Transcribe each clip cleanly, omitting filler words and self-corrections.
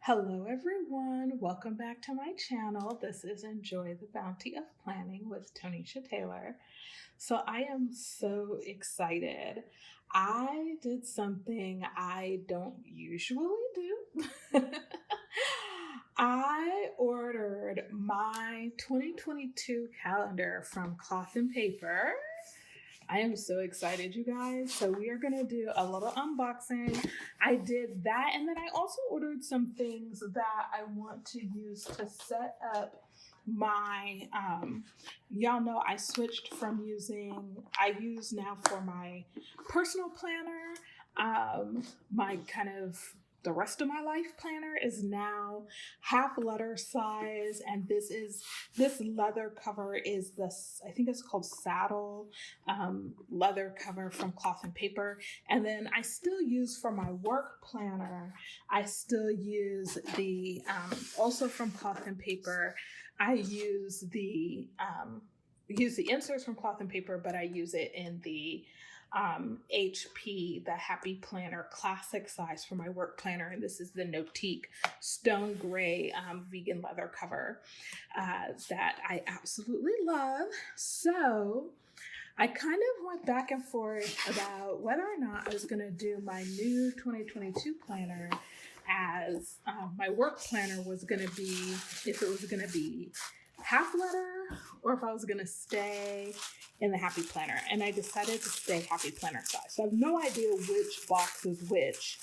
Hello, everyone. Welcome back to my channel. This is Enjoy the Bounty of Planning with Tonisha Taylor. So, I am so excited. I did something I don't usually do. I ordered my 2022 calendar from Cloth and Paper. I am so excited, you guys. So we are going to do a little unboxing. I did that, and then I also ordered some things that I want to use to set up my y'all know I switched from I use now for my personal planner, my kind of the rest of my life planner is now half letter size, and this leather cover is this, I think it's called Saddle leather cover from Cloth and Paper. And then I still use for my work planner, I still use also from Cloth and Paper, I use the inserts from Cloth and Paper, but I use it in the HP, the Happy Planner Classic size for my work planner. And this is the Notique Stone Gray vegan leather cover that I absolutely love. So I kind of went back and forth about whether or not I was going to do my new 2022 planner as my work planner was going to be, if it was going to be half letter or if I was going to stay in the Happy Planner. And I decided to stay Happy Planner size. So I have no idea which box is which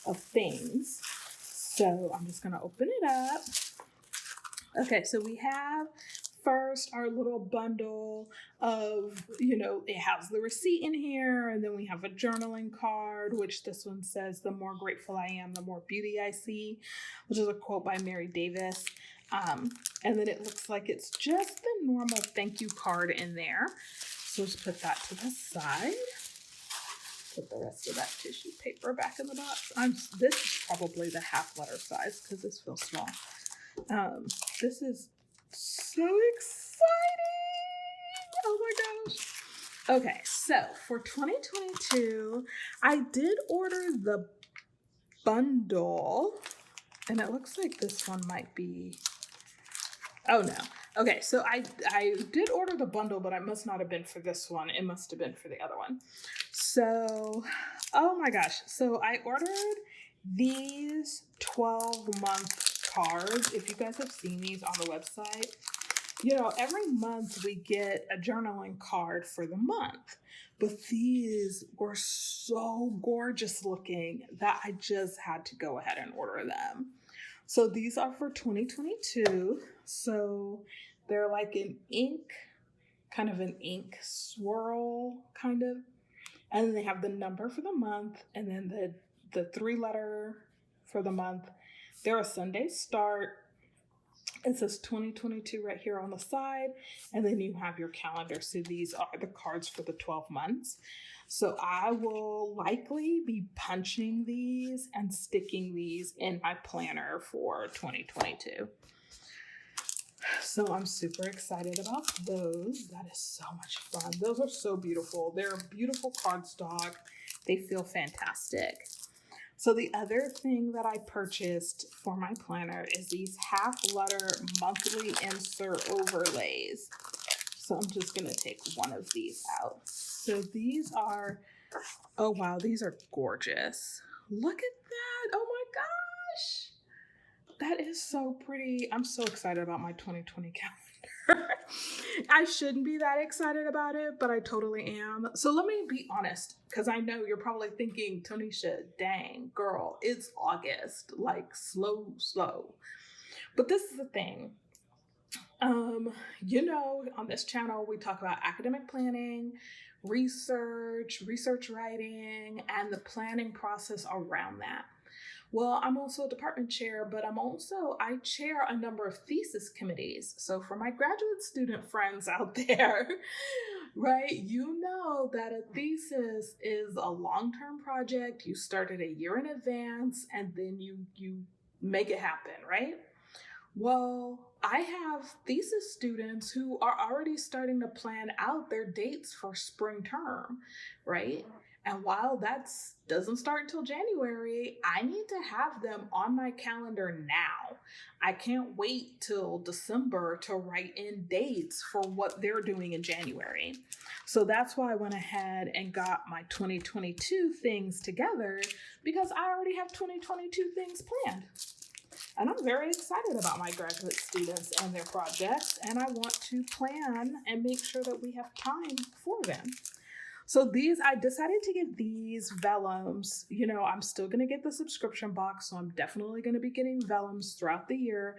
of things. So I'm just going to open it up. Okay, so we have first our little bundle of, it has the receipt in here, and then we have a journaling card, which this one says, "The more grateful I am, the more beauty I see," which is a quote by Mary Davis. And then it looks like it's just the normal thank you card in there. So let's put that to the side. Put the rest of that tissue paper back in the box. This is probably the half letter size because this feels small. This is so exciting. Oh my gosh. Okay, so for 2022, I did order the bundle, and it looks like this one might be, oh no. Okay, so I did order the bundle, but it must not have been for this one. It must have been for the other one. So, oh my gosh. So I ordered these 12-month cards. If you guys have seen these on the website, every month we get a journaling card for the month. But these were so gorgeous looking that I just had to go ahead and order them. So these are for 2022. So they're like kind of an ink swirl, kind of. And then they have the number for the month, and then the 3-letter for the month. They're a Sunday start. It says 2022 right here on the side, and then you have your calendar. So these are the cards for the 12 months. So I will likely be punching these and sticking these in my planner for 2022. So I'm super excited about those. That is so much fun. Those are so beautiful. They're a beautiful cardstock. They feel fantastic. So the other thing that I purchased for my planner is these half-letter monthly insert overlays. So I'm just going to take one of these out. So these are, oh wow, these are gorgeous. Look at that. Oh my gosh. That is so pretty. I'm so excited about my 2020 calendar. I shouldn't be that excited about it, but I totally am. So let me be honest, because I know you're probably thinking, Tonisha, dang, girl, it's August. Like, slow. But this is the thing. On this channel, we talk about academic planning, research writing, and the planning process around that. Well, I'm also a department chair, but I chair a number of thesis committees. So for my graduate student friends out there, right, you know that a thesis is a long-term project. You start it a year in advance, and then you make it happen, right? Well, I have thesis students who are already starting to plan out their dates for spring term, right? And while that doesn't start until January, I need to have them on my calendar now. I can't wait till December to write in dates for what they're doing in January. So that's why I went ahead and got my 2022 things together, because I already have 2022 things planned. And I'm very excited about my graduate students and their projects, and I want to plan and make sure that we have time for them. So I decided to get these vellums. I'm still going to get the subscription box, so I'm definitely going to be getting vellums throughout the year.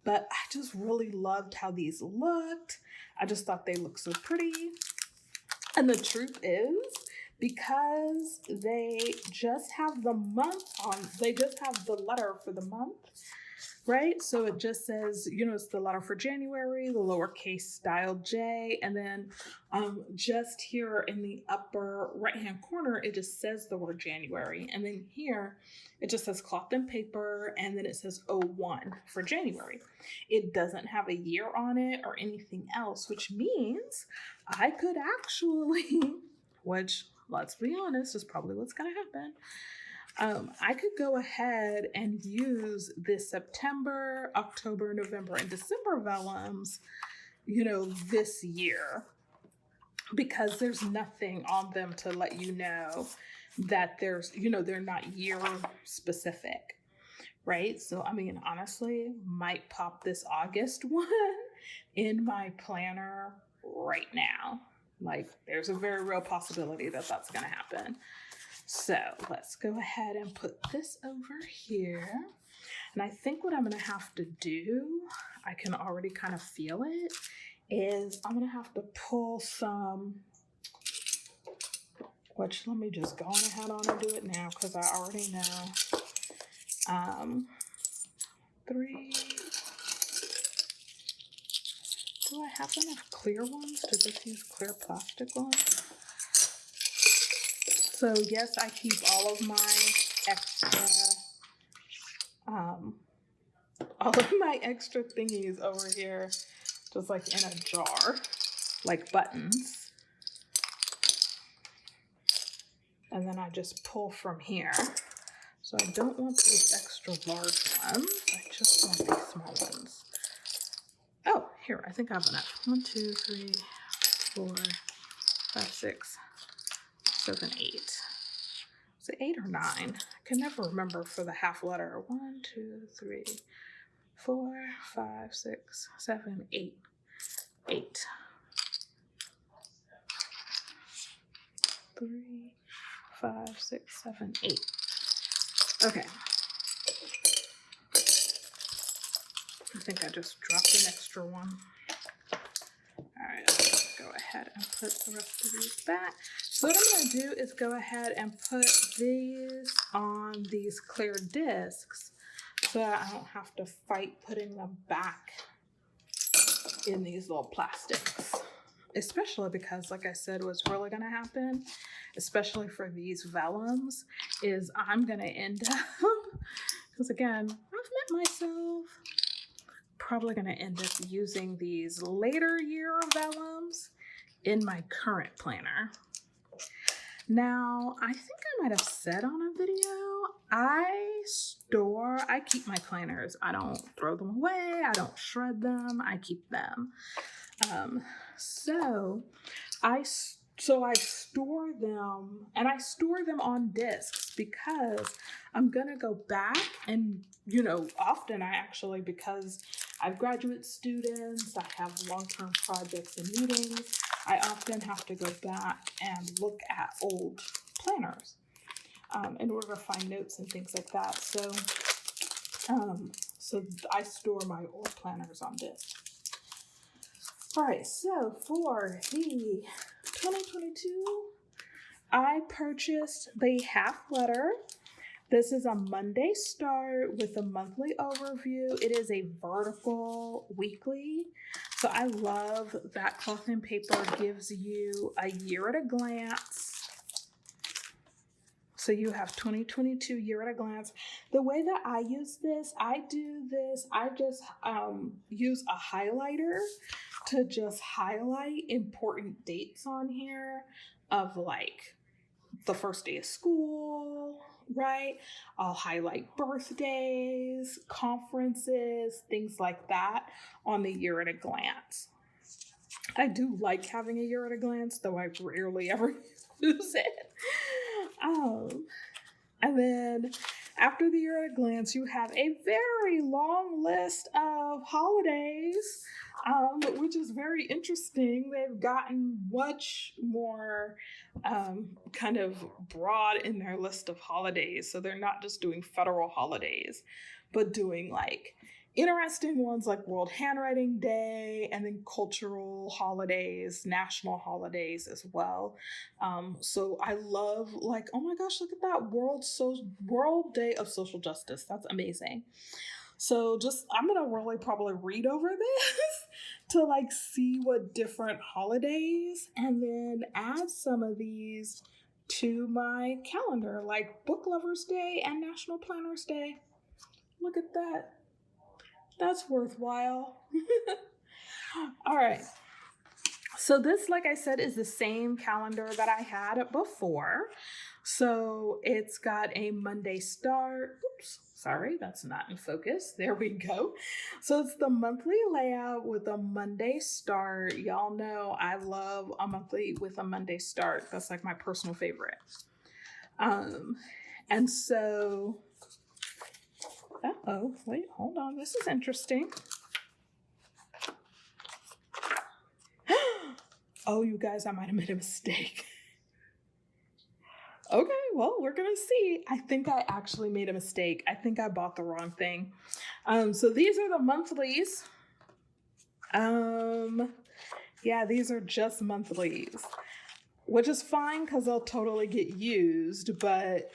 But I just really loved how these looked. I just thought they looked so pretty. And the truth is, because they just have the month on, they just have the letter for the month, right? So it just says, it's the letter for January, the lowercase style J, and then just here in the upper right-hand corner, it just says the word January. And then here, it just says cloth and paper, and then it says 01 for January. It doesn't have a year on it or anything else, which means I could actually, which, let's be honest, is probably what's going to happen. I could go ahead and use this September, October, November, and December vellums, this year, because there's nothing on them to let you know that they're not year specific, right? So, honestly, might pop this August one in my planner right now. Like, there's a very real possibility that that's going to happen. So let's go ahead and put this over here. And I think what I'm going to have to do, I can already kind of feel it, is I'm going to have to pull some, which let me just go on ahead on and do it now because I already know. 3. Do I have enough clear ones to just use clear plastic ones? So yes, I keep all of my extra thingies over here, just like in a jar, like buttons. And then I just pull from here. So I don't want these extra large ones. I just want these small ones. Oh, here, I think I have enough. 1, 2, 3, 4, 5, 6, 7, 8. Is it 8 or 9? I can never remember for the half letter. 1, 2, 3, 4, 5, 6, 7, 8. 8. 3, 5, 6, 7, 8. Okay. I think I just dropped an extra one. All right, let's go ahead and put the rest of these back. So what I'm going to do is go ahead and put these on these clear discs so that I don't have to fight putting them back in these little plastics. Especially because, like I said, what's really going to happen, especially for these vellums, is I'm going to end up, because again, I've met myself, probably going to end up using these later year vellums in my current planner. Now, I think I might have said on a video, I keep my planners. I don't throw them away. I don't shred them. I keep them. So I store them, and I store them on discs because I'm going to go back and, often because I have graduate students, I have long-term projects and meetings, I often have to go back and look at old planners in order to find notes and things like that. So I store my old planners on disc. All right, so for the 2022, I purchased the half letter. This is a Monday start with a monthly overview. It is a vertical weekly. So I love that Cloth and Paper gives you a year at a glance. So you have 2022 year at a glance. The way that I use this, I just use a highlighter to just highlight important dates on here of like the first day of school, right? I'll highlight birthdays, conferences, things like that on the year at a glance. I do like having a year at a glance, though I rarely ever use it. And then after the year at a glance, you have a very long list of holidays, which is very interesting. They've gotten much more kind of broad in their list of holidays. So they're not just doing federal holidays, but doing like interesting ones like World Handwriting Day, and then cultural holidays, national holidays as well. So I love, like, oh my gosh, look at that World Day of Social Justice. That's amazing. So I'm gonna really probably read over this to like see what different holidays, and then add some of these to my calendar, like Book Lovers Day and National Planners Day. Look at that. That's worthwhile. All right. So this, like I said, is the same calendar that I had before. So it's got a Monday start. Oops, sorry, that's not in focus. There we go. So it's the monthly layout with a Monday start. Y'all know I love a monthly with a Monday start. That's like my personal favorite. And so... Uh-oh, wait, hold on. This is interesting. Oh, you guys, I might have made a mistake. Okay, well, we're going to see. I think I actually made a mistake. I think I bought the wrong thing. So these are the monthlies. Yeah, these are just monthlies, which is fine because they'll totally get used, but...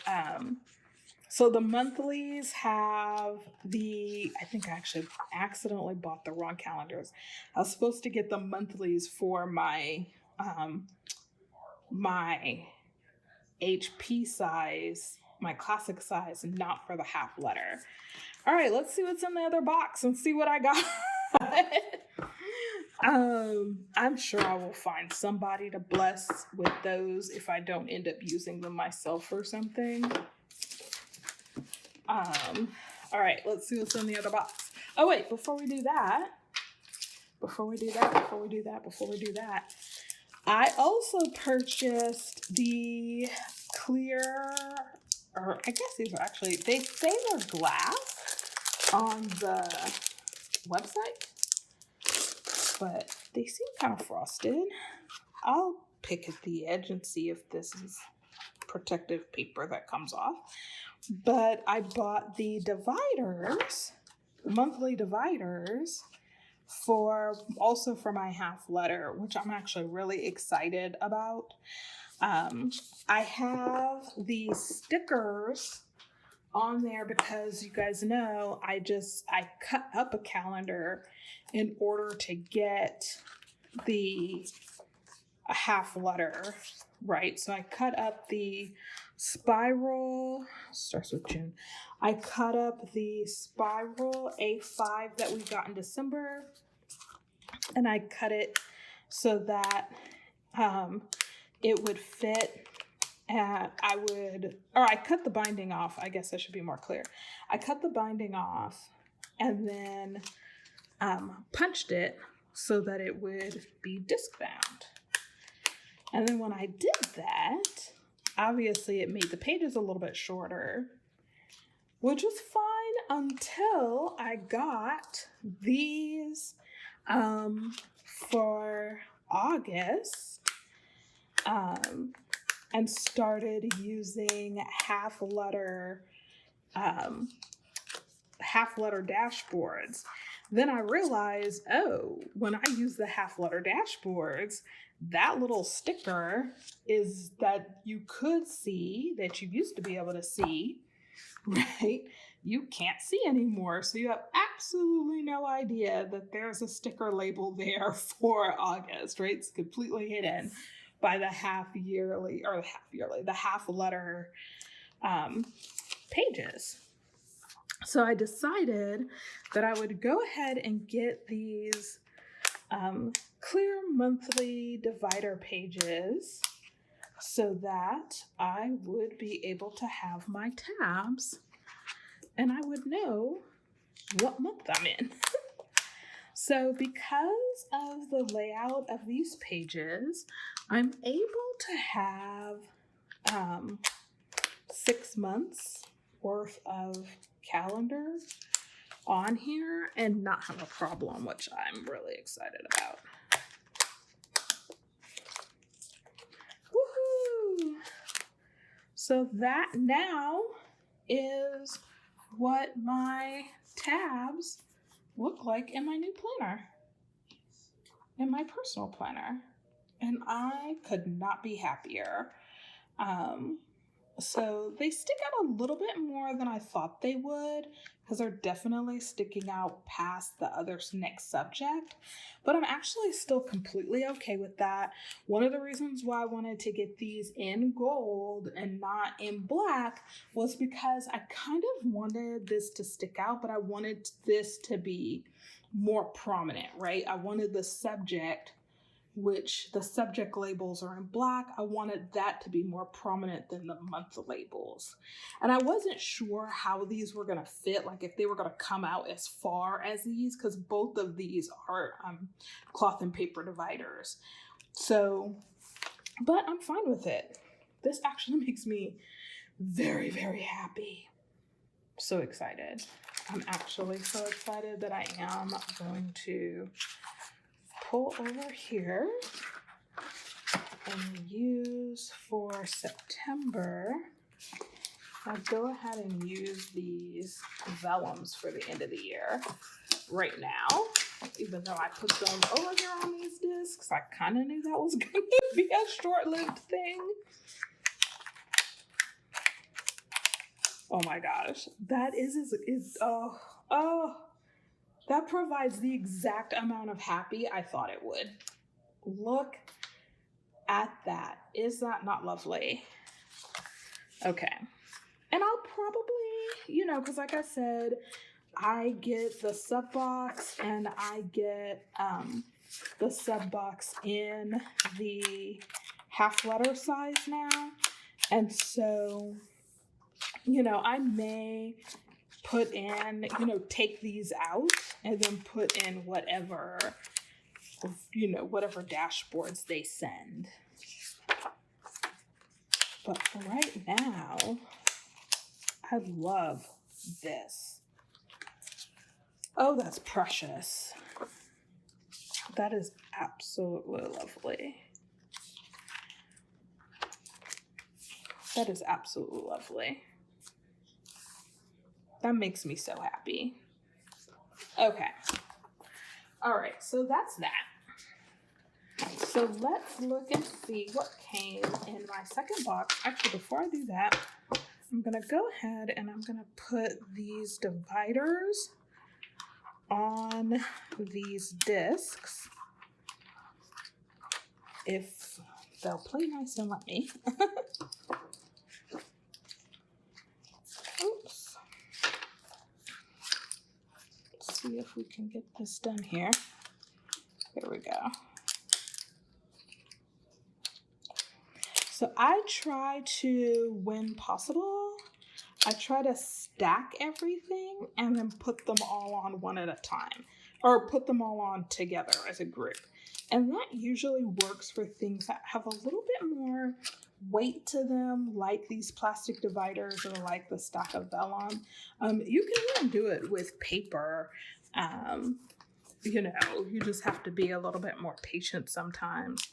So the monthlies have I think I actually accidentally bought the wrong calendars. I was supposed to get the monthlies for my my HP size, my classic size, not for the half letter. All right, let's see what's in the other box and see what I got. I'm sure I will find somebody to bless with those if I don't end up using them myself or something. All right, let's see what's in the other box. Oh wait, before we do that, I also purchased the clear, or I guess these are actually, they say they're glass on the website, but they seem kind of frosted. I'll pick at the edge and see if this is protective paper that comes off. But I bought the dividers, monthly dividers, also for my half letter, which I'm actually really excited about. I have the stickers on there because you guys know I cut up a calendar in order to get the half letter, right? So I cut up the spiral, starts with June. I cut up the spiral A5 that we got in December, and I cut it so that it would fit. I cut the binding off. I guess I should be more clear. I cut the binding off and then punched it so that it would be disc bound. And then when I did that, obviously it made the pages a little bit shorter, which was fine until I got these for August and started using half letter dashboards. Then I realized, when I use the half letter dashboards, that little sticker is that you could see, that you used to be able to see, right? You can't see anymore. So you have absolutely no idea that there's a sticker label there for August, right? It's completely hidden by the half letter pages. So I decided that I would go ahead and get these clear monthly divider pages so that I would be able to have my tabs and I would know what month I'm in. So because of the layout of these pages, I'm able to have 6 months worth of calendar on here and not have a problem, which I'm really excited about. Woohoo! So that now is what my tabs look like in my new planner, in my personal planner. And I could not be happier. So they stick out a little bit more than I thought they would, because they're definitely sticking out past the other next subject, but I'm actually still completely okay with that. One of the reasons why I wanted to get these in gold and not in black was because I kind of wanted this to stick out, but I wanted this to be more prominent, right? I wanted the subject, which the subject labels are in black, I wanted that to be more prominent than the month labels. And I wasn't sure how these were going to fit, like if they were going to come out as far as these, because both of these are cloth and paper dividers. So, but I'm fine with it. This actually makes me very, very happy. So excited. I'm actually so excited that I am going to pull over here and use for September. I'll go ahead and use these vellums for the end of the year right now, even though I put them over here on these discs. I kind of knew that was going to be a short-lived thing. Oh my gosh, that is that provides the exact amount of happy I thought it would. Look at that. Is that not lovely? Okay. And I'll probably, because like I said, I get the sub box and I get the sub box in the half letter size now. And so, I may put in, take these out and then put in whatever dashboards they send. But for right now, I love this. Oh, that's precious. That is absolutely lovely. That is absolutely lovely. That makes me so happy. Okay. All right, so that's that. So let's look and see what came in my second box. Actually, before I do that, I'm going to go ahead and I'm going to put these dividers on these discs, if they'll play nice and let me. Oops. Let's see if we can get this done here. There we go. So I try to, when possible, I try to stack everything and then put them all on one at a time, or put them all on together as a group. And that usually works for things that have a little bit more weight to them, like these plastic dividers or like the stack of vellum. You can even do it with paper. You just have to be a little bit more patient sometimes.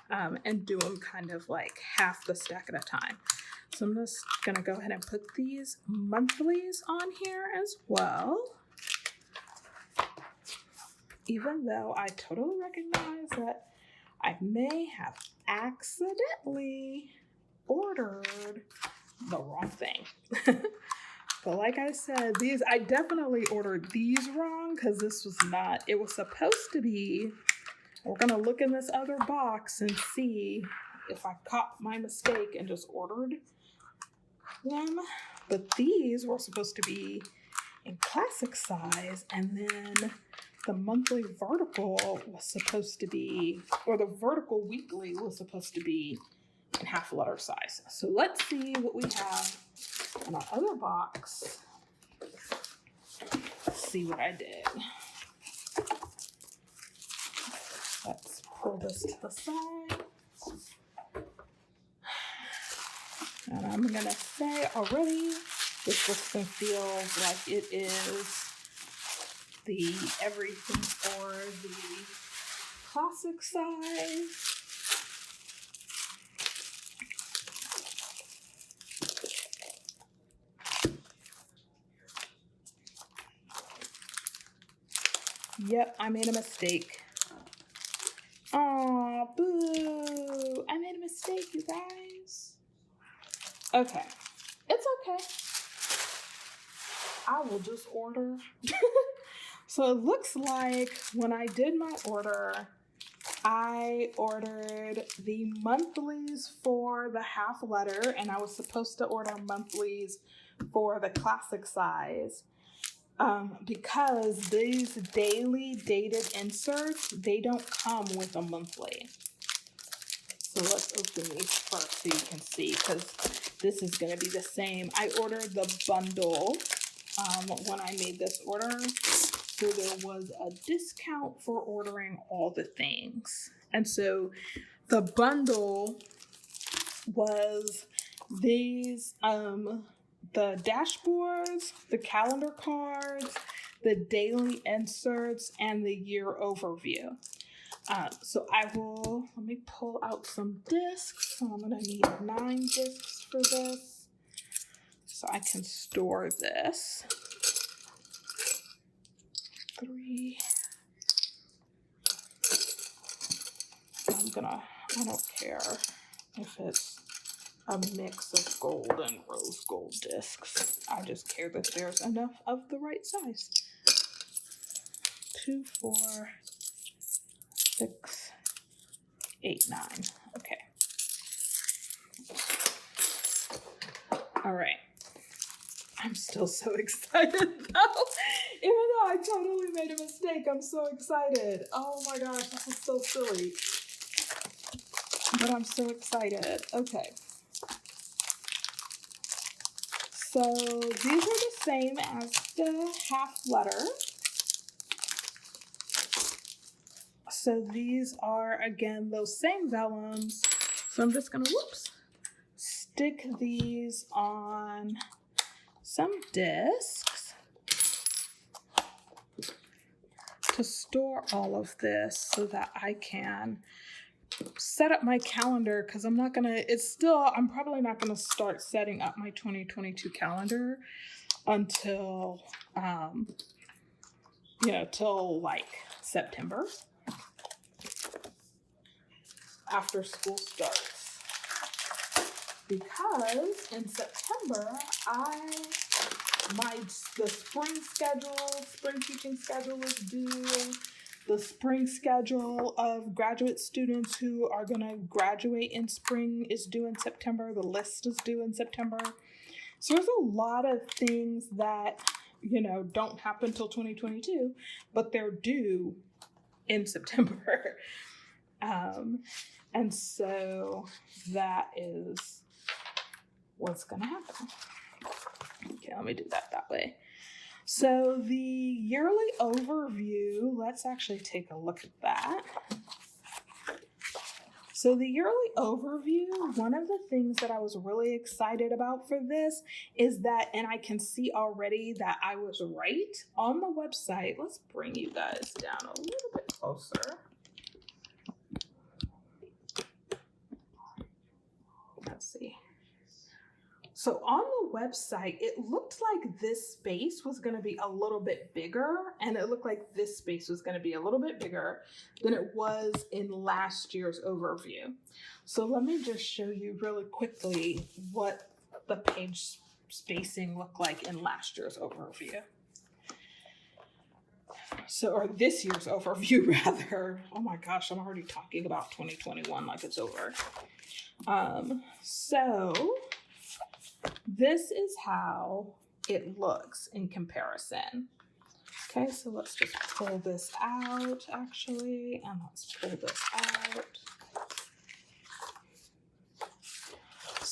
And do them kind of like half the stack at a time. So I'm just gonna go ahead and put these monthlies on here as well. Even though I totally recognize that I may have accidentally ordered the wrong thing. But like I said, I definitely ordered these wrong, because this was not, it was supposed to be, we're going to look in this other box and see if I caught my mistake and just ordered them. But these were supposed to be in classic size, and then the monthly vertical was supposed to be, or the vertical weekly was supposed to be and half letter size. So let's see what we have in our other box. Let's see what I did. Let's pull this to the side. And I'm gonna say already, this looks and feels like it is the everything for the classic size. Yep, I made a mistake. Oh, boo. I made a mistake, you guys. Okay. It's okay. I will just order. So it looks like when I did my order, I ordered the monthlies for the half letter, and I was supposed to order monthlies for the classic size. Because these daily dated inserts, they don't come with a monthly. So let's open these first so you can see, because this is going to be the same. I ordered the bundle when I made this order. So there was a discount for ordering all the things. And so the bundle was these, the dashboards, the calendar cards, the daily inserts, and the year overview. So let me pull out some discs. So I'm gonna need 9 discs for this, so I can store this. 3. I don't care if it's a mix of gold and rose gold discs. I just care that there's enough of the right size. 2, 4, 6, 8, 9. Okay. All right. I'm still so excited though. Even though I totally made a mistake, I'm so excited. Oh my gosh, this is so silly. But I'm so excited. Okay. So these are the same as the half letter. So these are, again, those same vellums. So I'm just gonna, stick these on some discs to store all of this so that I can set up my calendar, because I'm probably not gonna start setting up my 2022 calendar until, till like September, after school starts. Because in September, the spring teaching schedule is due. The spring schedule of graduate students who are going to graduate in spring is due in September. The list is due in September. So there's a lot of things that, don't happen till 2022, but they're due in September. And so that is what's going to happen. Okay, let me do that way. So the yearly overview, let's actually take a look at that. So the yearly overview, one of the things that I was really excited about for this is that, and I can see already that I was right on the website. Let's bring you guys down a little bit closer. Let's see. So on the website, it looked like this space was going to be a little bit bigger, and it looked like this space was going to be a little bit bigger than it was in last year's overview. So let me just show you really quickly what the page spacing looked like in last year's overview. Or this year's overview, rather. Oh my gosh, I'm already talking about 2021 like it's over. So this is how it looks in comparison. Okay, so let's just pull this out, actually, and let's pull this out.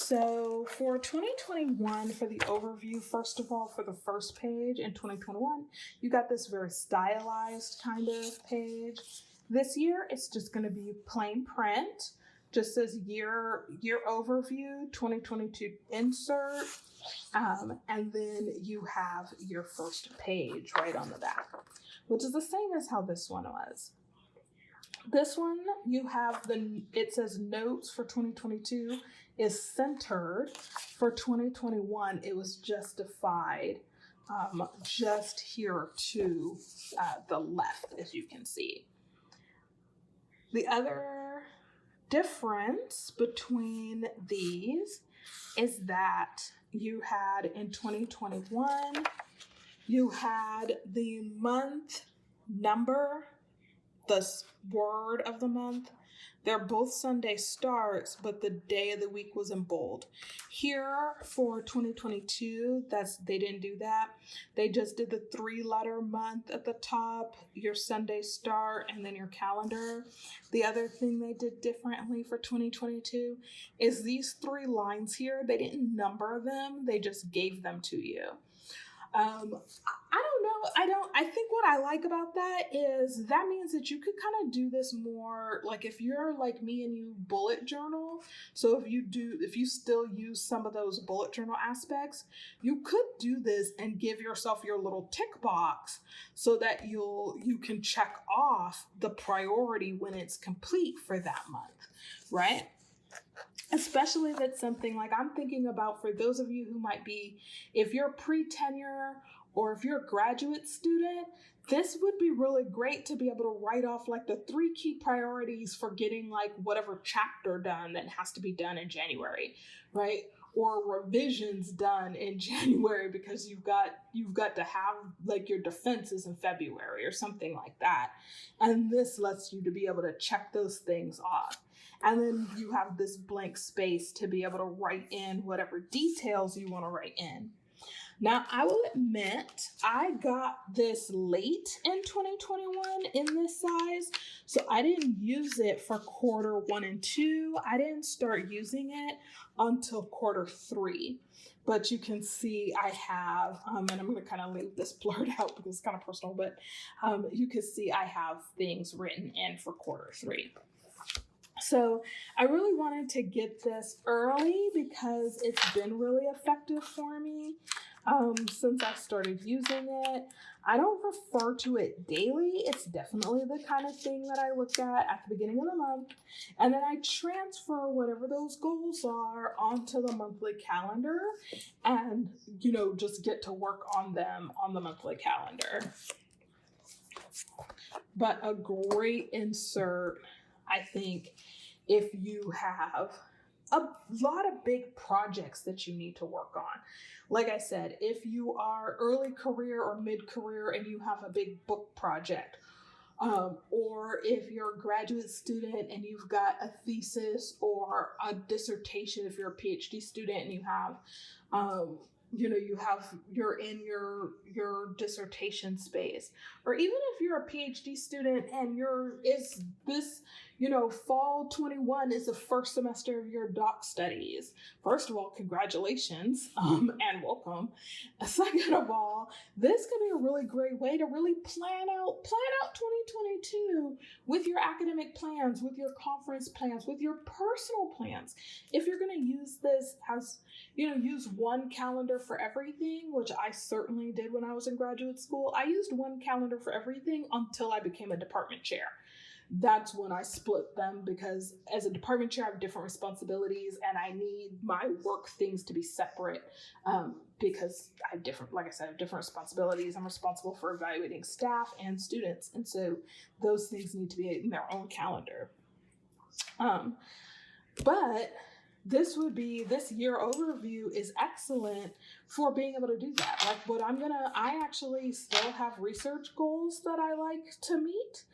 So for 2021, for the overview, first of all, for the first page in 2021, you got this very stylized kind of page. This year, it's just going to be plain print. Just says year overview, 2022 insert, and then you have your first page right on the back, which is the same as how this one was. This one, you have it says notes for 2022 is centered. For 2021, it was justified just here to the left, as you can see. The other difference between these is that you had in 2021, you had the month number, the word of the month. They're both Sunday starts, but the day of the week was in bold. Here for 2022, they didn't do that. They just did the 3-letter month at the top, your Sunday start, and then your calendar. The other thing they did differently for 2022 is these 3 lines here, they didn't number them, they just gave them to you. I don't know. I think what I like about that is that means that you could kind of do this more, like if you're like me and you bullet journal. So if you still use some of those bullet journal aspects, you could do this and give yourself your little tick box so that you can check off the priority when it's complete for that month, right? Especially if it's something like I'm thinking about for those of you who might be, if you're pre-tenure or if you're a graduate student, this would be really great to be able to write off like the 3 key priorities for getting like whatever chapter done that has to be done in January, right? Or revisions done in January because you've got to have like your defenses in February or something like that. And this lets you to be able to check those things off. And then you have this blank space to be able to write in whatever details you want to write in. Now, I will admit, I got this late in 2021 in this size, so I didn't use it for quarter 1 and 2. I didn't start using it until quarter 3. But you can see I have, and I'm going to kind of leave this blurred out because it's kind of personal, but you can see I have things written in for quarter 3. So I really wanted to get this early because it's been really effective for me since I started using it. I don't refer to it daily. It's definitely the kind of thing that I look at the beginning of the month. And then I transfer whatever those goals are onto the monthly calendar and, just get to work on them on the monthly calendar. But a great insert, I think, if you have a lot of big projects that you need to work on. Like I said, if you are early career or mid-career and you have a big book project, or if you're a graduate student and you've got a thesis or a dissertation, if you're a PhD student and you have, you're in your dissertation space, or even if you're a PhD student and fall 21 is the first semester of your doc studies. First of all, congratulations, and welcome. Second of all, this could be a really great way to really plan out 2022 with your academic plans, with your conference plans, with your personal plans. If you're going to use this as, use one calendar for everything, which I certainly did when I was in graduate school. I used one calendar for everything until I became a department chair. That's when I split them because as a department chair, I have different responsibilities and I need my work things to be separate because I have different responsibilities. I'm responsible for evaluating staff and students. And so those things need to be in their own calendar. But this year overview is excellent for being able to do that. Like I actually still have research goals that I like to meet.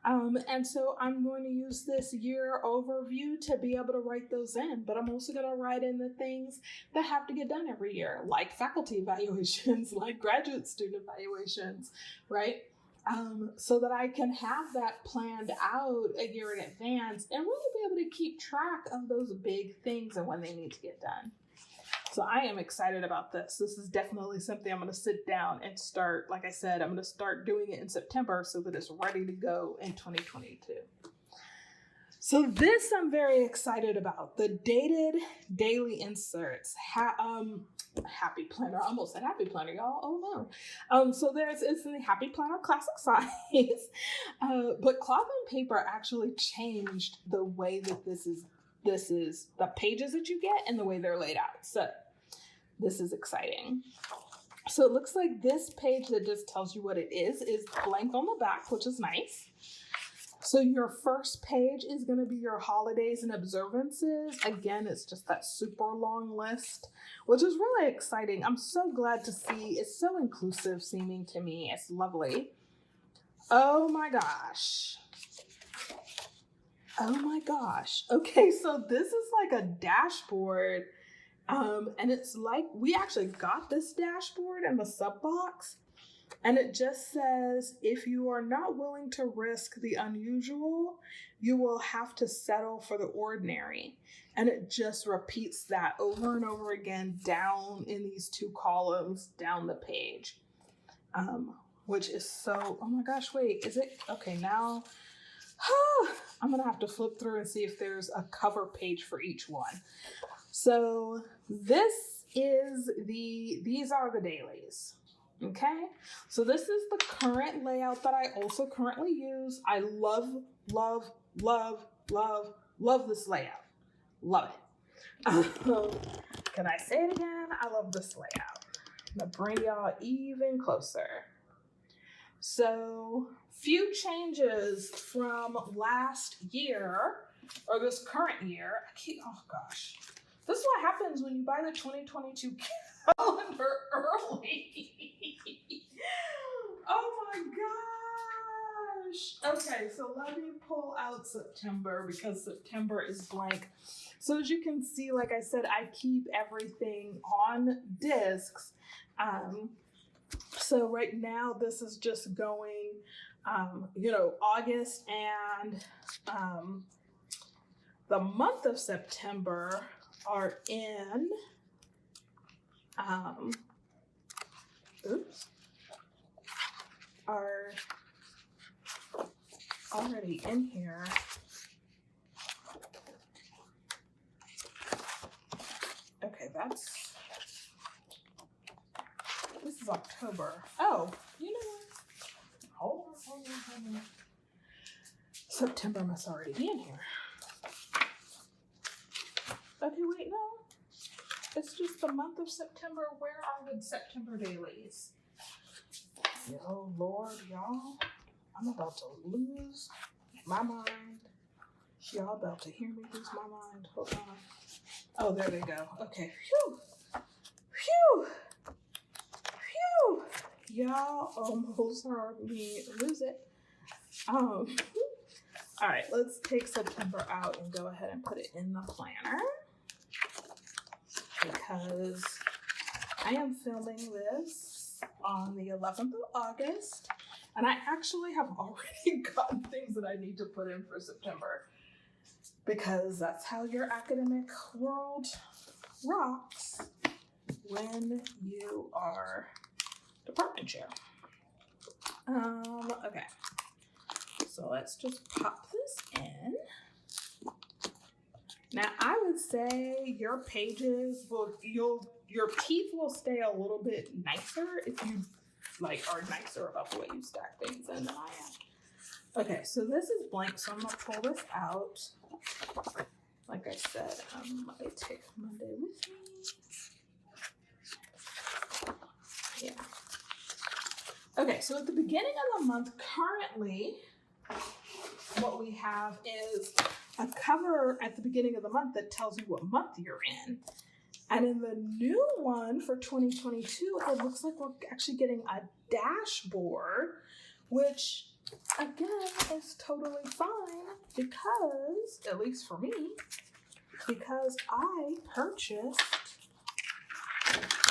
And so I'm going to use this year overview to be able to write those in, but I'm also going to write in the things that have to get done every year, like faculty evaluations, like graduate student evaluations, right? so that I can have that planned out a year in advance and really be able to keep track of those big things and when they need to get done. So I am excited about this. This is definitely something I'm going to sit down and start. Like I said, I'm going to start doing it in September so that it's ready to go in 2022. So this I'm very excited about. The dated daily inserts. Happy Planner. I almost said Happy Planner, y'all. Oh no. So it's the Happy Planner classic size. But Cloth and Paper actually changed the way that this is the pages that you get and the way they're laid out. So this is exciting. So it looks like this page that just tells you what it is blank on the back, which is nice. So your first page is going to be your holidays and observances. Again, it's just that super long list, which is really exciting. I'm so glad to see. It's so inclusive seeming to me. It's lovely. Oh my gosh. Oh my gosh. Okay, so this is like a dashboard. And it's like, we actually got this dashboard in the sub box. And it just says, if you are not willing to risk the unusual, you will have to settle for the ordinary. And it just repeats that over and over again down in these two columns down the page. Which is so, oh my gosh, wait, is it? Okay, now I'm going to have to flip through and see if there's a cover page for each one. So these are the dailies. Okay, so this is the current layout that I also currently use. I love, love, love, love, love this layout. Love it. Can I say it again? I love this layout. I'm gonna bring y'all even closer. So, few changes from last year, or this current year. Oh gosh. This is what happens when you buy the 2022 calendar early. Oh my gosh. Okay, so let me pull out September because September is blank. So as you can see, like I said, I keep everything on discs. So right now this is just going, August and the month of September are in, are already in here. Okay, this is October. Oh, you know what? Hold on. September must already be in here. Okay, wait, no. It's just the month of September. Where are the September dailies? Oh, Lord, y'all. I'm about to lose my mind. Y'all about to hear me lose my mind. Hold on. Oh, there they go. Okay. Phew. Phew. Phew. Y'all almost heard me lose it. All right, let's take September out and go ahead and put it in the planner, because I am filming this on the 11th of August, and I actually have already gotten things that I need to put in for September, because that's how your academic world rocks when you are department chair. Okay, so let's just pop this in. Now, I would say your pages your teeth will stay a little bit nicer if you are nicer about the way you stack things in than I am. Okay, so this is blank, so I'm gonna pull this out. Like I said, I take Monday with me. Yeah. Okay, so at the beginning of the month, currently, what we have is a cover at the beginning of the month that tells you what month you're in. And in the new one for 2022, it looks like we're actually getting a dashboard, which again is totally fine because, at least for me, because I purchased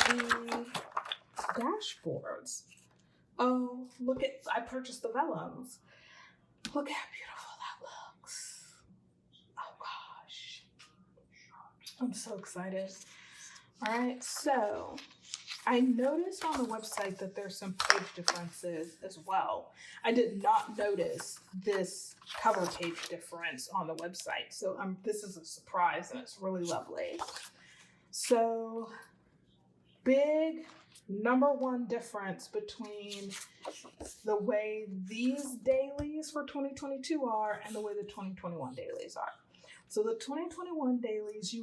the dashboards. Oh, I purchased the vellums. Look how beautiful that looks. Oh gosh. I'm so excited. All right, so I noticed on the website that there's some page differences as well. I did not notice this cover page difference on the website. So this is a surprise and it's really lovely. So big number one difference between the way these dailies for 2022 are and the way the 2021 dailies are. So the 2021 dailies,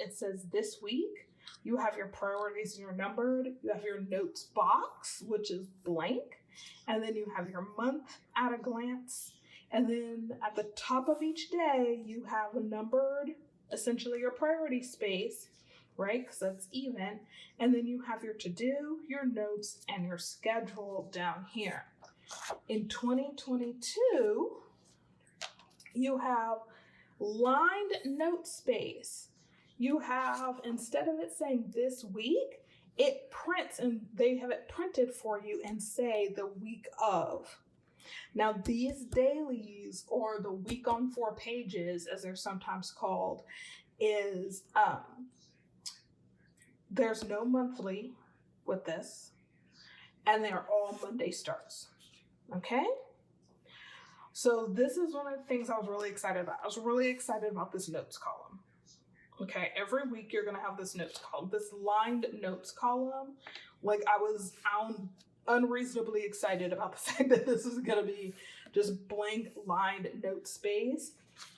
it says this week, you have your priorities and you're numbered, you have your notes box, which is blank, and then you have your month at a glance, and then at the top of each day, you have a numbered, essentially your priority space, right? Because that's even. And then you have your to-do, your notes, and your schedule down here. In 2022, you have lined note space. You have, instead of it saying this week, it prints and they have it printed for you and say the week of. Now these dailies, or the week on 4 pages, as they're sometimes called, is, there's no monthly with this, and they're all Monday starts, okay? So this is one of the things I was really excited about. I was really excited about this notes column. Okay, every week you're gonna have this notes column, this lined notes column. Like I was unreasonably excited about the fact that this is gonna be just blank lined note space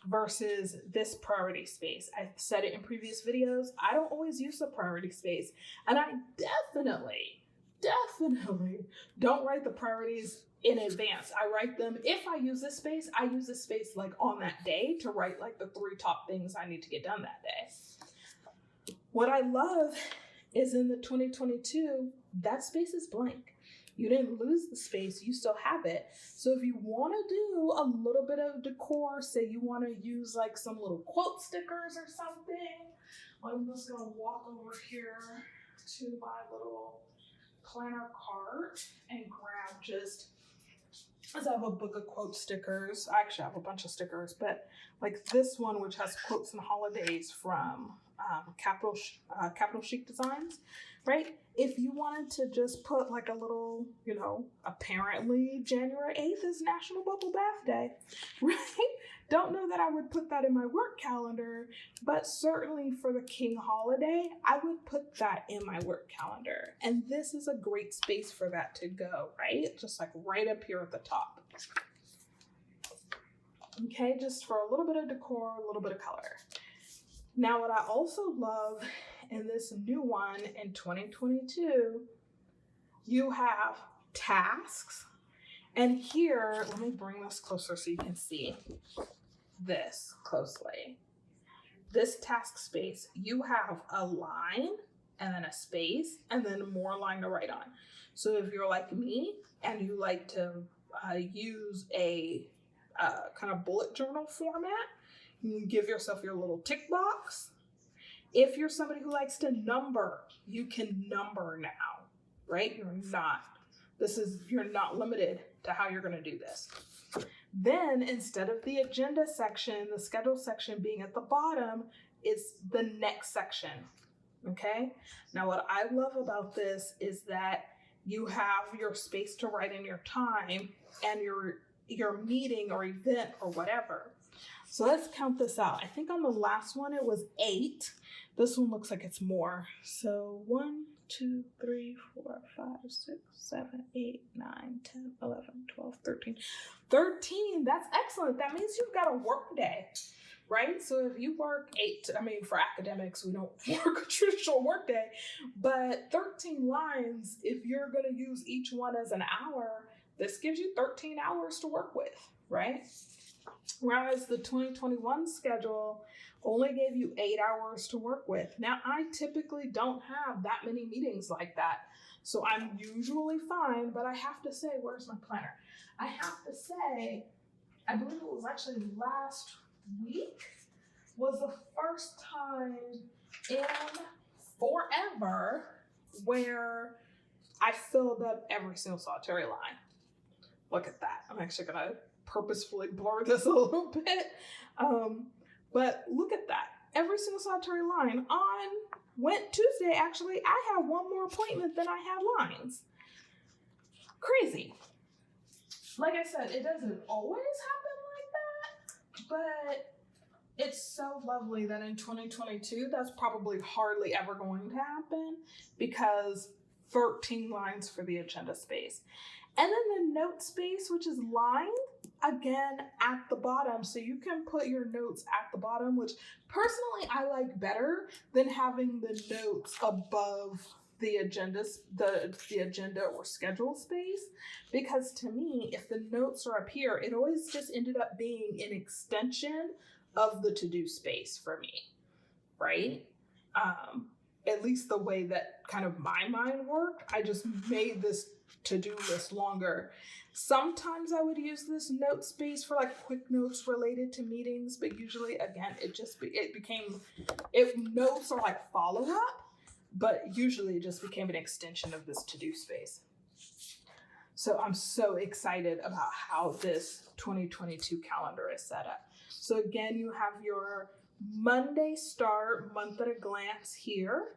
versus this priority space. I've said it in previous videos, I don't always use the priority space, and I definitely don't write the priorities in advance. I write them, if I use this space, I use this space like on that day to write like the 3 top things I need to get done that day. What I love is in the 2022, that space is blank. You didn't lose the space, you still have it. So if you want to do a little bit of decor, say you want to use like some little quote stickers or something, I'm just going to walk over here to my little planner cart and grab as I have a book of quote stickers. I actually have a bunch of stickers, but like this one, which has quotes and holidays from Capital Chic Designs, right? If you wanted to just put like a little, apparently January 8th is National Bubble Bath Day, right? Don't know that I would put that in my work calendar, but certainly for the King holiday, I would put that in my work calendar. And this is a great space for that to go, right? Just like right up here at the top. Okay, just for a little bit of decor, a little bit of color. Now, what I also love in this new one in 2022, you have tasks. And here, let me bring this closer so you can see this closely. This task space, you have a line and then a space and then more line to write on. So if you're like me and you like to use a kind of bullet journal format, you can give yourself your little tick box. If you're somebody who likes to number, you can number now, right? You're not limited to how you're going to do this. Then instead of the agenda section, the schedule section being at the bottom, it's the next section, okay? Now what I love about this is that you have your space to write in your time and your meeting or event or whatever. So let's count this out. I think on the last one it was 8. This one looks like it's more. So 1, 2, 3, 4, 5, 6, 7, 8, 9, 10, 11, 12, 13. 13, that's excellent. That means you've got a work day, right? So if you work 8, for academics, we don't work a traditional work day, but 13 lines, if you're going to use each one as an hour, this gives you 13 hours to work with, right? Whereas the 2021 schedule only gave you 8 hours to work with. Now, I typically don't have that many meetings like that, so I'm usually fine, but I have to say, where's my planner? I have to say, I believe it was actually last week was the first time in forever where I filled up every single solitary line. Look at that. I'm actually going to purposefully blur this a little bit. But look at that. Every single solitary line went Tuesday. Actually, I have one more appointment than I had lines. Crazy. Like I said, it doesn't always happen like that, but it's so lovely that in 2022, that's probably hardly ever going to happen because 13 lines for the agenda space. And then the note space, which is lined again at the bottom. So you can put your notes at the bottom, which personally I like better than having the notes above the agenda, the agenda or schedule space. Because to me, if the notes are up here, it always just ended up being an extension of the to-do space for me, right? At least the way that kind of my mind worked, I just made this to-do list longer. Sometimes I would use this note space for like quick notes related to meetings, but usually again, notes are like follow-up, but usually it just became an extension of this to-do space. So I'm so excited about how this 2022 calendar is set up. So again, you have your Monday start, month at a glance here,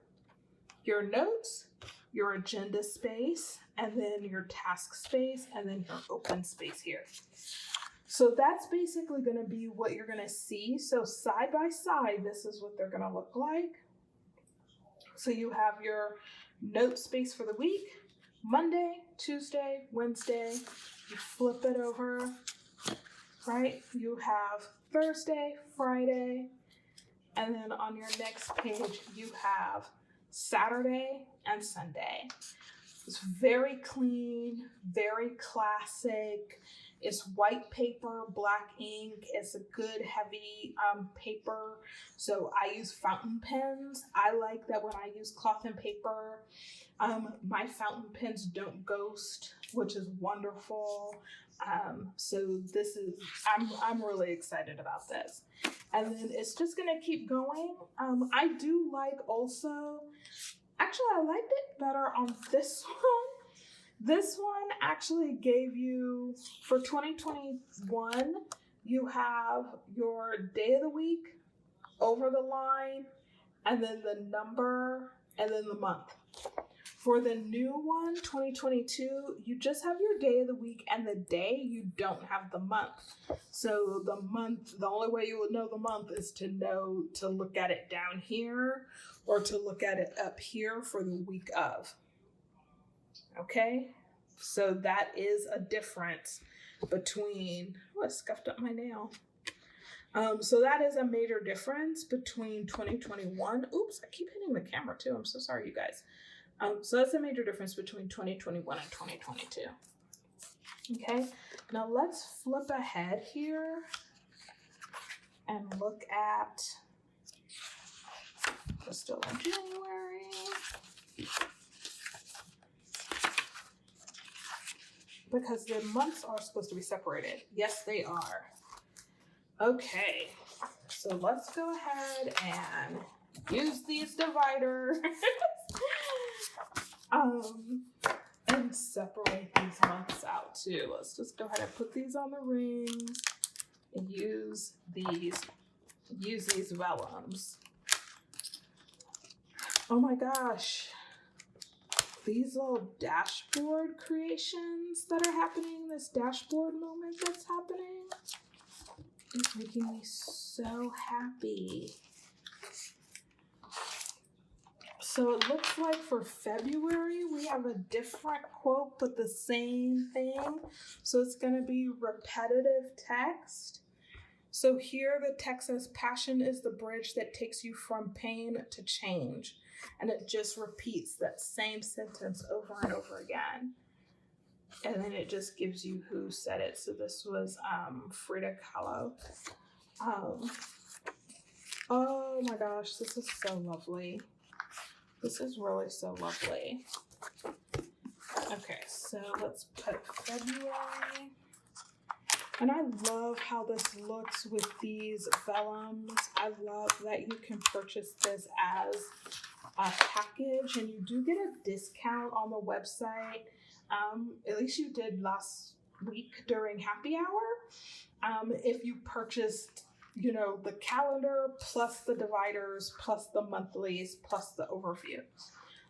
your notes, your agenda space, and then your task space, and then your open space here. So that's basically going to be what you're going to see. So side by side, this is what they're going to look like. So you have your note space for the week, Monday, Tuesday, Wednesday, you flip it over, right? You have Thursday, Friday, and then on your next page, you have Saturday and Sunday. It's very clean, very classic. It's white paper, black ink. It's a good heavy paper. So I use fountain pens. I like that when I use cloth and paper, my fountain pens don't ghost, which is wonderful. So I'm really excited about this. And then it's just gonna keep going. I do like also, actually I liked it better on this one. This one actually gave you, for 2021, you have your day of the week, over the line, and then the number, and then the month. For the new one, 2022, you just have your day of the week and the day, you don't have the month. So the month, the only way you will know the month is to look at it down here or to look at it up here for the week of. Okay? So that is a difference between, I scuffed up my nail. So that is a major difference between 2021. Oops, I keep hitting the camera too. I'm so sorry, you guys. So that's a major difference between 2021 and 2022. Okay, now let's flip ahead here and look at, we're still in January. Because the months are supposed to be separated. Yes, they are. Okay, so let's go ahead and use these dividers. And separate these months out too. Let's just go ahead and put these on the rings and use these vellums. Oh my gosh. These little dashboard creations that are happening, this dashboard moment that's happening, is making me so happy. So it looks like for February, we have a different quote, but the same thing. So it's going to be repetitive text. So here the text says, passion is the bridge that takes you from pain to change. And it just repeats that same sentence over and over again. And then it just gives you who said it. So this was Frida Kahlo. Oh my gosh, this is so lovely. This is really so lovely. Okay, so let's put February. And I love how this looks with these vellums. I love that you can purchase this as package, and you do get a discount on the website. At least you did last week during happy hour. If you purchased, the calendar plus the dividers plus the monthlies plus the overview.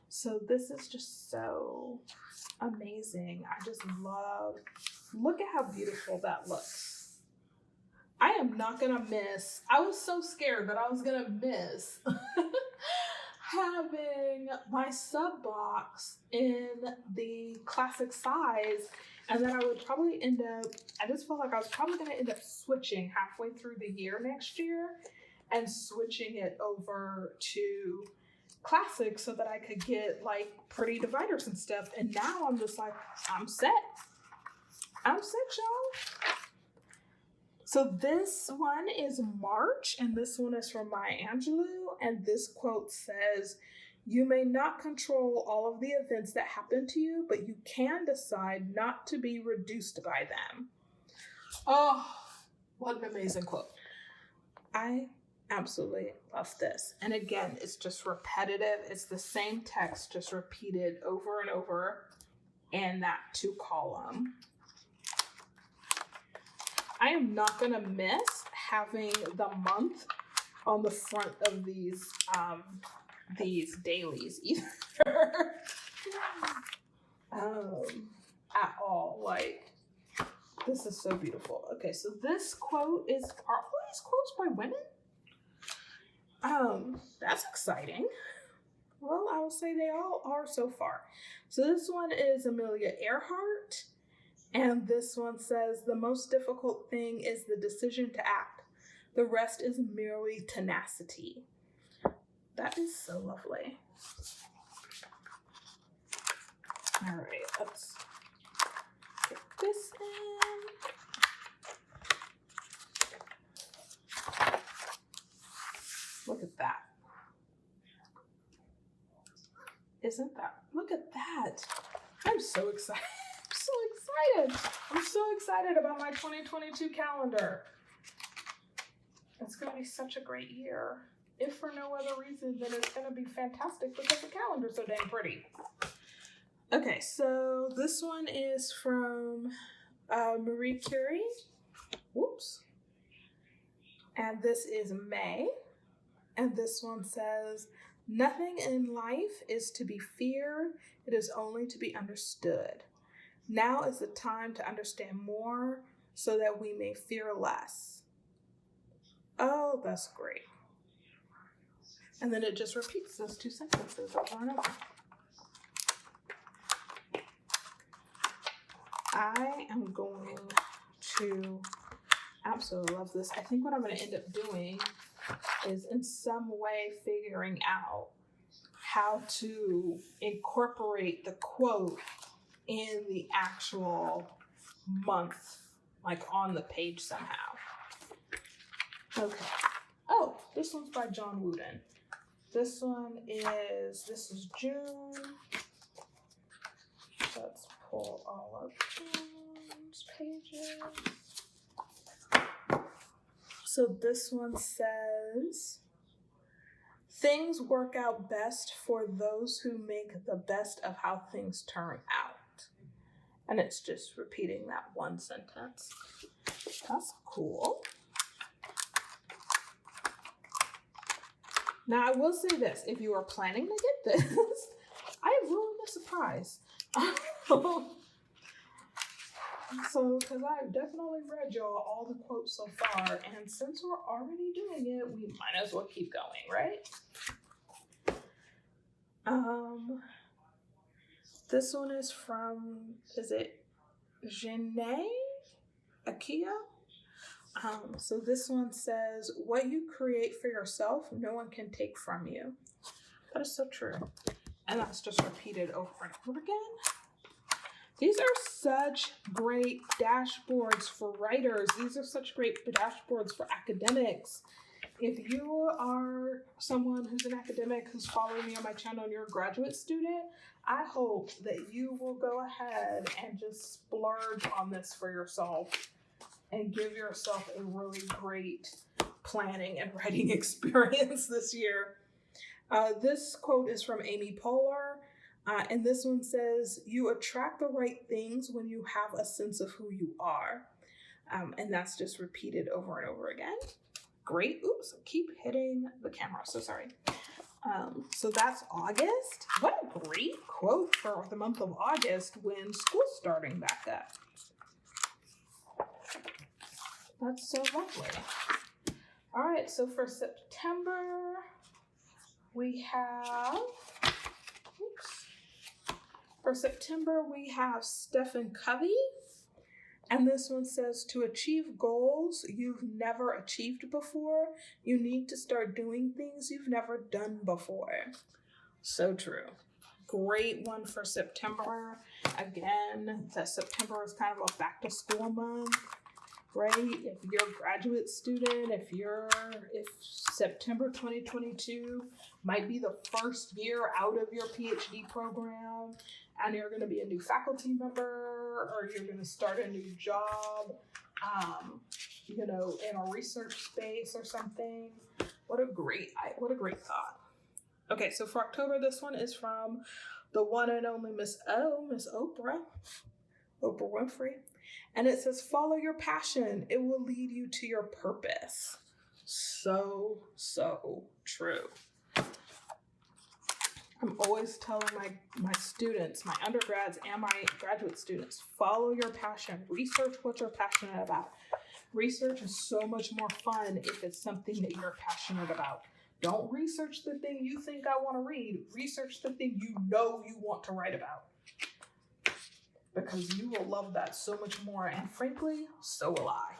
So this is just so amazing. I just look at how beautiful that looks. I am not gonna miss. I was so scared that I was gonna miss having my sub box in the classic size, and then I would probably I just felt like I was probably going to end up switching halfway through the year next year and switching it over to classic so that I could get like pretty dividers and stuff. And now I'm just like, I'm set, y'all. So this one is March, and this one is from Maya Angelou, and this quote says, "You may not control all of the events that happen to you, but you can decide not to be reduced by them." Oh, what an amazing quote. I absolutely love this. And again, it's just repetitive. It's the same text, just repeated over and over in that 2-column. I am not going to miss having the month on the front of these dailies either. At all. Like, this is so beautiful. Okay, so this quote are all these quotes by women? That's exciting. Well, I will say they all are so far. So this one is Amelia Earhart. And this one says, "The most difficult thing is the decision to act. The rest is merely tenacity." That is so lovely. All right, let's get this in. Look at that. Look at that. I'm so excited. I'm so excited about my 2022 calendar. It's going to be such a great year. If for no other reason than it's going to be fantastic because the calendar's so dang pretty. Okay, so this one is from Marie Curie. Whoops. And this is May. And this one says, "Nothing in life is to be feared. It is only to be understood. Now is the time to understand more so that we may fear less." Oh, that's great. And then it just repeats those 2 sentences over and over. I am going to absolutely love this. I think what I'm going to end up doing is in some way figuring out how to incorporate the quote in the actual month, like on the page somehow. Okay. Oh, this one's by John Wooden. This is June. Let's pull all of June's pages. So this one says, "Things work out best for those who make the best of how things turn out." And it's just repeating that one sentence. That's cool. Now, I will say this. If you are planning to get this, I have ruined the surprise. So, because I've definitely read y'all all the quotes so far, and since we're already doing it, we might as well keep going, right? This one is from, is it Janae Akia? So this one says, "What you create for yourself, no one can take from you." That is so true. And that's just repeated over and over again. These are such great dashboards for writers. These are such great dashboards for academics. If you are someone who's an academic who's following me on my channel and you're a graduate student, I hope that you will go ahead and just splurge on this for yourself and give yourself a really great planning and writing experience this year. This quote is from Amy Poehler. And this one says, "You attract the right things when you have a sense of who you are." And that's just repeated over and over again. Great. Oops, keep hitting the camera. So sorry. So that's August. What a great quote for the month of August when school's starting back up. That's so lovely. All right, so for September, we have, Stephen Covey. And this one says, "To achieve goals you've never achieved before, you need to start doing things you've never done before." So true. Great one for September. Again, that September is kind of a back to school month, right? If you're a graduate student, if September 2022 might be the first year out of your PhD program, and you're going to be a new faculty member, or you're going to start a new job, in a research space or something. What a great thought. Okay, so for October, this one is from the one and only Miss Oprah Winfrey. And it says, "Follow your passion. It will lead you to your purpose." So true. I'm always telling my students, my undergrads and my graduate students, follow your passion. Research what you're passionate about. Research is so much more fun if it's something that you're passionate about. Don't research the thing you think I want to read. Research the thing you know you want to write about. Because you will love that so much more. And frankly, so will I.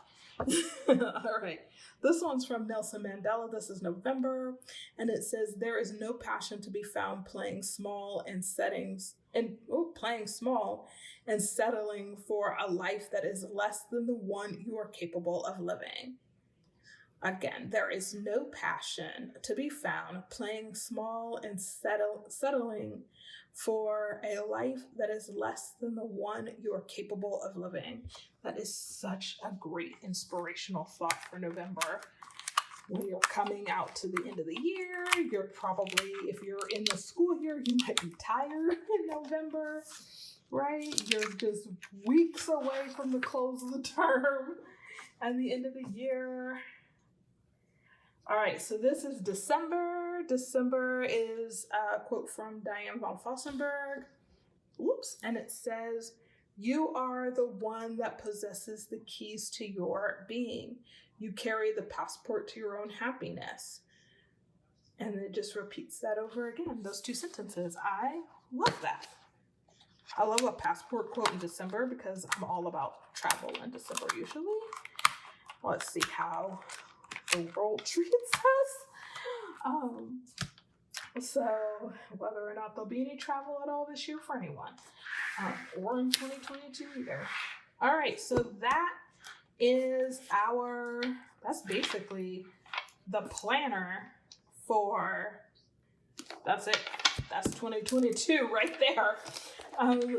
All right. This one's from Nelson Mandela. This is November. And it says, "There is no passion to be found playing small and settling for a life that is less than the one you are capable of living." Again, there is no passion to be found playing small and settling for a life that is less than the one you are capable of living. That is such a great inspirational thought for November. When you're coming out to the end of the year, you're probably, if you're in the school year, you might be tired in November, right? You're just weeks away from the close of the term and the end of the year. All right, so this is December. December is a quote from Diane von Fossenberg. And it says, "You are the one that possesses the keys to your being. You carry the passport to your own happiness." And it just repeats that over again, those two sentences. I love that. I love a passport quote in December because I'm all about travel in December usually. Let's see how the world treats us. So whether or not there'll be any travel at all this year for anyone, or in 2022 either. All right, so that's basically the planner that's it. That's 2022 right there.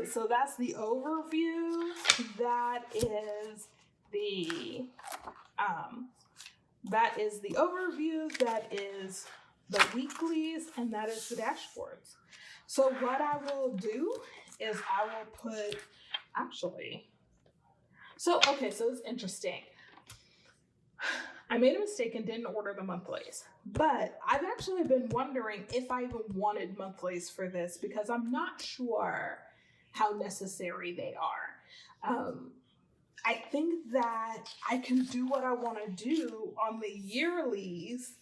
So that's the overview. That is the overview. That is the weeklies, and that is the dashboards. So what I will do is I will put, so it's interesting. I made a mistake and didn't order the monthlies, but I've actually been wondering if I even wanted monthlies for this because I'm not sure how necessary they are. I think that I can do what I want to do on the yearlies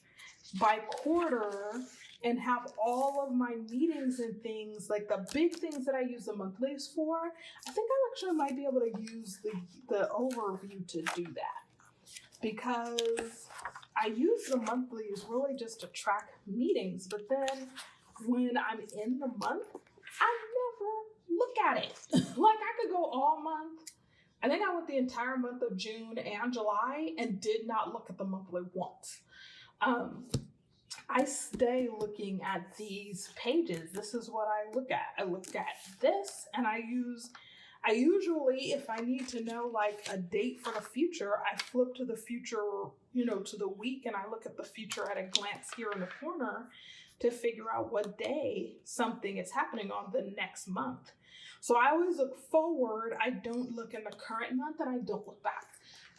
by quarter and have all of my meetings and things, like the big things that I use the monthlies for. I think I actually might be able to use the overview to do that, because I use the monthlies really just to track meetings, but then when I'm in the month, I never look at it. Like I could go all month. I think I went the entire month of June and July and did not look at the monthly once. I stay looking at these pages. This is what I look at. I look at this, and I usually, if I need to know like a date for the future, I flip to the future, to the week, and I look at the future at a glance here in the corner. to figure out what day something is happening on the next month. So I always look forward. I don't look in the current month, and I don't look back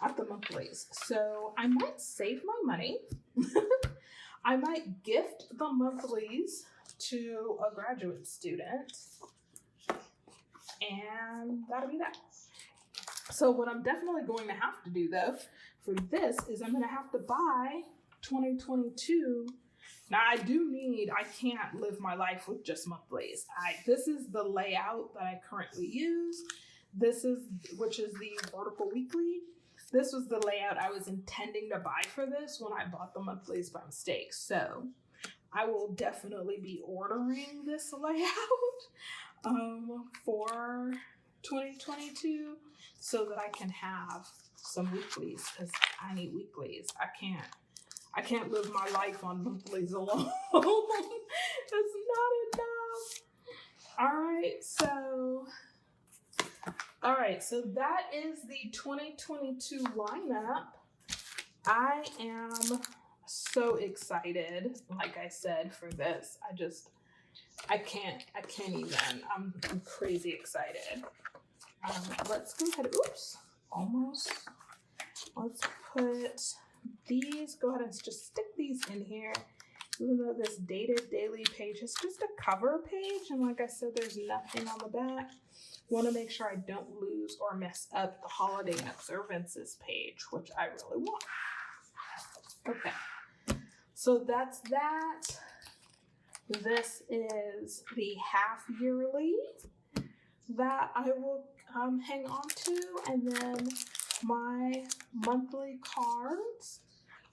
at the monthlies. So I might save my money. I might gift the monthlies to a graduate student, and that'll be that. So what I'm definitely going to have to do though for this is I'm going to have to buy 2022. Now I can't live my life with just monthlies. This is the layout that I currently use. Which is the vertical weekly. This was the layout I was intending to buy for this when I bought the monthlies by mistake. So I will definitely be ordering this layout for 2022 so that I can have some weeklies, because I need weeklies. I can't live my life on monthlies alone. It's not enough. All right, so that is the 2022 lineup. I am so excited, like I said, for this. I can't even. I'm crazy excited. Let's go ahead. Oops, almost. Let's put these, go ahead and just stick these in here. Even though this dated daily page is just a cover page, and like I said, there's nothing on the back. Want to make sure I don't lose or mess up the holiday observances page, which I really want. Okay, so that's that. This is the half yearly that I will hang on to, and then my monthly cards,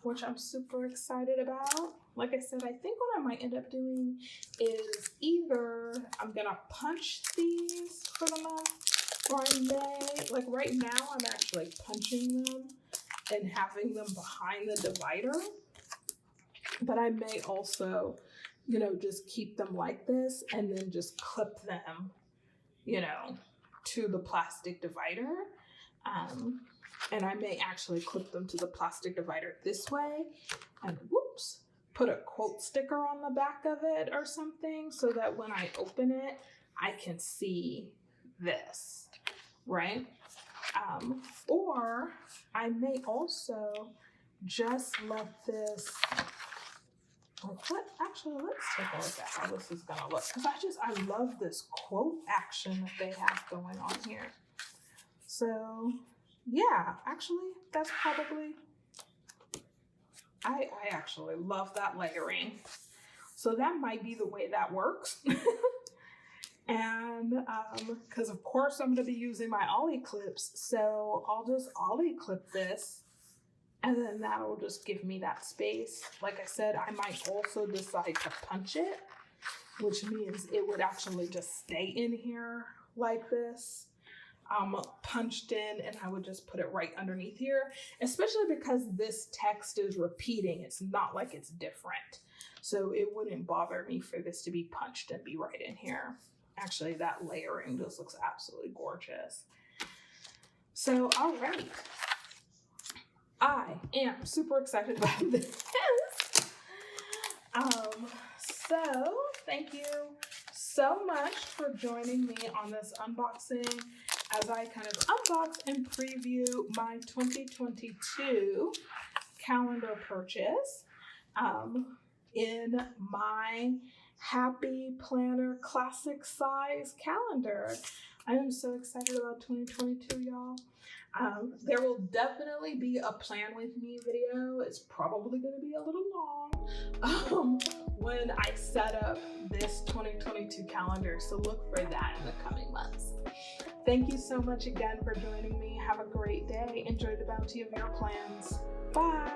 which I'm super excited about. Like I said, I think what I might end up doing is either I'm gonna punch these for the month, or I may, like right now, I'm actually punching them and having them behind the divider. But I may also, just keep them like this and then just clip them, to the plastic divider. And I may actually clip them to the plastic divider this way and put a quote sticker on the back of it or something so that when I open it, I can see this, right? Or I may also just let this, actually, let's take a look at how this is gonna look, because I love this quote action that they have going on here. So yeah, actually, that's probably, I actually love that layering. So that might be the way that works. And because of course I'm going to be using my ollie clips, so I'll just ollie clip this, and then that'll just give me that space. Like I said, I might also decide to punch it, which means it would actually just stay in here like this, punched in, and I would just put it right underneath here, especially because this text is repeating. It's not like it's different. So it wouldn't bother me for this to be punched and be right in here. Actually, that layering just looks absolutely gorgeous. So, all right. I am super excited about this. So thank you so much for joining me on this unboxing as I kind of unbox and preview my 2022 calendar purchase in my Happy Planner Classic Size calendar. I am so excited about 2022, y'all. There will definitely be a plan with me video. It's probably going to be a little long when I set up this 2022 calendar. So look for that in the coming months. Thank you so much again for joining me. Have a great day. Enjoy the bounty of your plans. Bye.